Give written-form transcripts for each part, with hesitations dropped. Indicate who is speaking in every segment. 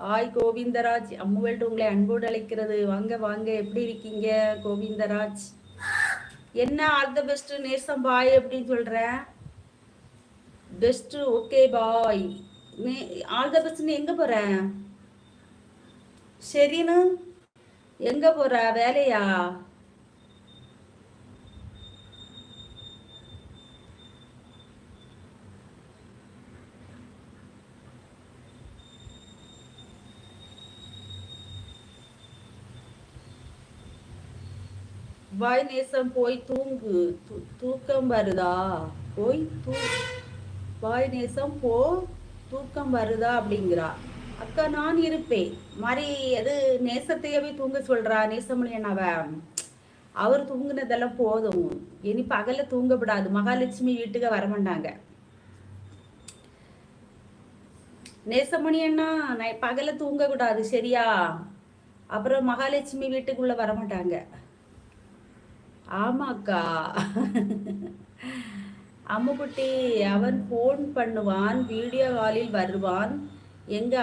Speaker 1: Hi Govindaraj, அம்முவேல்ட்டு உங்களை அன்போடு அழைக்கிறது. வாங்க வாங்க, எப்படி இருக்கீங்க கோவிந்தராஜ்? என்ன ஆல் த பெஸ்ட் நேசம் பாய் அப்படின்னு சொல்றேன். Best okay bye. All the பெஸ்ட்னு எங்க போற? சரின்னு எங்க போற? வேலையா? பாய் நேசம் போய் தூங்கு. தூக்கம் வருதா? போய் பாய் நேசம் போ, தூக்கம் வருதா அப்படிங்கிறா. அக்கா நான் இருப்பேன் மாதிரி அது நேசத்தையவே தூங்க சொல்றா. நேசமணியன் அவர் தூங்குனதெல்லாம் போதும், இனி பகல்ல தூங்க விடாது. மகாலட்சுமி வீட்டுக்கு வரமாட்டாங்க. நேசமணி அண்ணா நான் பகல்ல தூங்க கூடாது சரியா? அப்புறம் மகாலட்சுமி வீட்டுக்குள்ள வரமாட்டாங்க. ஆமாக்கா. அம்முக்குட்டி அவன் போன் பண்ணுவான், வீடியோ காலில் வருவான், எங்க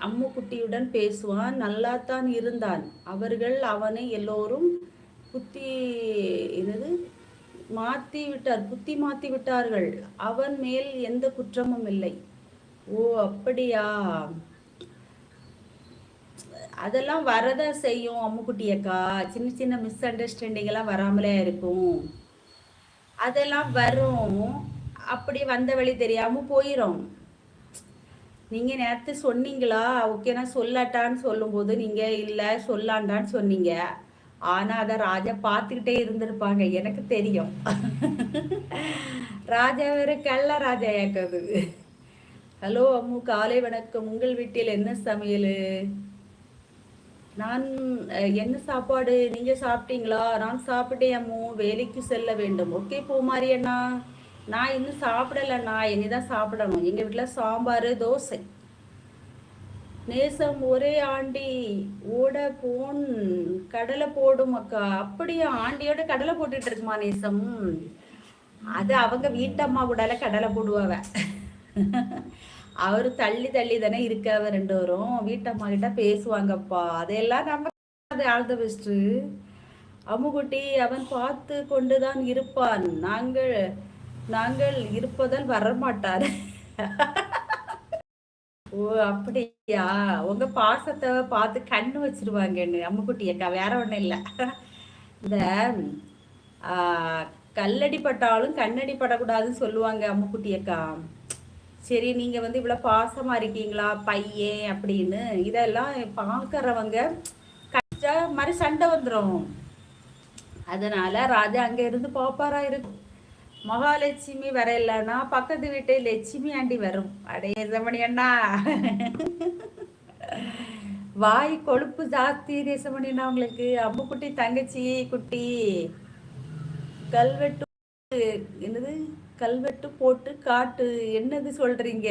Speaker 1: அம்முக்குட்டியுடன் பேசுவான். நல்லாத்தான் இருந்தான். அவர்கள் அவனை எல்லோரும் புத்தி மாத்தி விட்டார்கள். அவன் மேல் எந்த குற்றமும் இல்லை. ஓ அப்படியா? அதெல்லாம் வரதான் செய்யும் அம்முக்குட்டியக்கா. சின்ன சின்ன மிஸ் அண்டர்ஸ்டாண்டிங் எல்லாம் வராமலே இருக்கும். அதெல்லாம் வரும். அப்படி வந்த வழி தெரியாம போயிடும். நீங்க நேரத்து சொன்னீங்களா ஓகே நான் சொல்லாட்டான்னு சொல்லும் போது நீங்க இல்ல சொல்லாண்டான்னு சொன்னீங்க. ஆனா அத ராஜா பார்த்துக்கிட்டே இருந்திருப்பாங்க, எனக்கு தெரியும். ராஜா வேற கள்ள ராஜா ஏற்கது. ஹலோ அம்மு, காலை வணக்கம். உங்கள் வீட்டில் என்ன சமையல்? நான் என்ன சாப்பாடு? நீங்க சாப்பிட்டீங்களா? நான் சாப்பிட்டேன் அம்மு, வேலைக்கு செல்ல வேண்டும். ஓகே பூமாரி அண்ணா, நான் இன்னும் சாப்பிடலண்ணா, இனிதான் சாப்பிடணும். எங்க வீட்டுல சாம்பார் தோசை. நேசம் ஒரே ஆண்டி ஓட போன் கடலை போடும் அக்கா. அப்படியே ஆண்டியோட கடலை போட்டுட்டு இருக்குமா நேசம்? அது அவங்க வீட்டம்மா கூட கடலை போடுவாவ. அவரு தள்ளி தள்ளி தானே இருக்க, ரெண்டு வரும் வீட்டம்மா கிட்ட பேசுவாங்கப்பா. அதெல்லாம் நம்ம ஆல் த பெஸ்ட். அம்முக்குட்டி அவன் பார்த்து கொண்டுதான் இருப்பான். நாங்கள் இருப்பதால் வரமாட்டார். ஓ அப்படியா? உங்க பாசத்தை பார்த்து கண்ணு வச்சிருவாங்கன்னு அம்முக்குட்டி அக்கா, வேற ஒண்ணும் இல்லை. இந்த கல்லடி பட்டாலும் கண்ணடி படக்கூடாதுன்னு சொல்லுவாங்க அம்முக்குட்டி அக்கா. சரி நீங்க இவ்வளவு பாசமா இருக்கீங்களா பையன் அப்படின்னு இதெல்லாம் பார்க்கறவங்க கஷ்ட மாதிரி சண்டை வந்துடும். அதனால ராஜா அங்க இருந்து பாப்பாரா இருக்கும். மகாலட்சுமி வர இல்லைன்னா பக்கத்து வீட்டு லட்சுமி ஆண்டி வரும். அடே ரமணி அண்ணா, வாய் கொழுப்பு ஜாஸ்தி ரேசமணினா உங்களுக்கு. அம்முக்குட்டி தங்கச்சி குட்டி கல்வெட்டு என்னது கல்வெட்டு போட்டு காட்டு என்னது சொல்றீங்க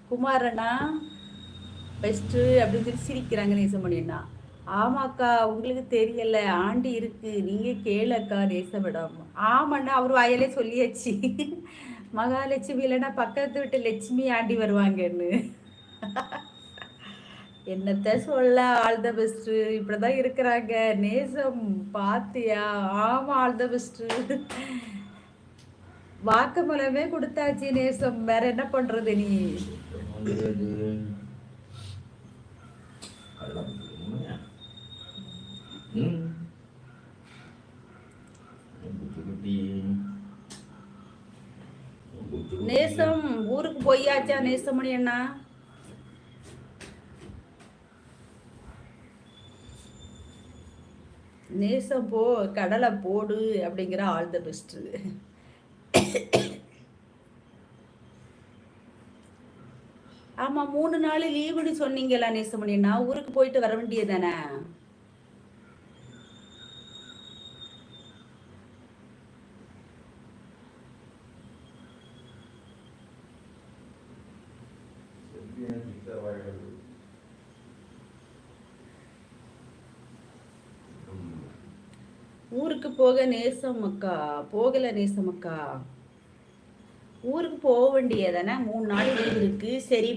Speaker 1: குமாரண்ணா? பெஸ்ட்டு அப்படின்னு சொல்லி சிரிக்கிறாங்க நேசமணினா. ஆமாக்கா உங்களுக்கு தெரியல, ஆண்டி இருக்கு, நீங்க கேளக்கா நேசமிடம். ஆமாண்ணா அவர் வாயிலே சொல்லியாச்சு. மகாலட்சுமி இல்லைன்னா பக்கத்து வீட்டு லட்சுமி ஆண்டி வருவாங்கன்னு. என்னத்த சொல்ல, ஆல் த பெஸ்ட். இப்படிதான் இருக்கிறாங்க. நேசம் பாத்தியா? ஆமா ஆல் த பெஸ்ட். வாக்குமூலமே கொடுத்தாச்சு நேசம், வேற என்ன பண்றது நீ? நேசம் ஊருக்கு போயாச்சா நேசமணி அண்ணா? நேசம் போ, கடலை போடு அப்படிங்கிற ஆல் த பெஸ்ட். ஆமா 3 நாள் லீவுன்னு சொன்னீங்களா நேசமணினா? ஊருக்கு போயிட்டு வர வேண்டியதானே? ஊருக்கு போக நேசம் அக்கா போகல. நேசம் அக்கா ஊருக்கு போக வேண்டியதானே? 3 நாள் லீவு இருக்கு. சரி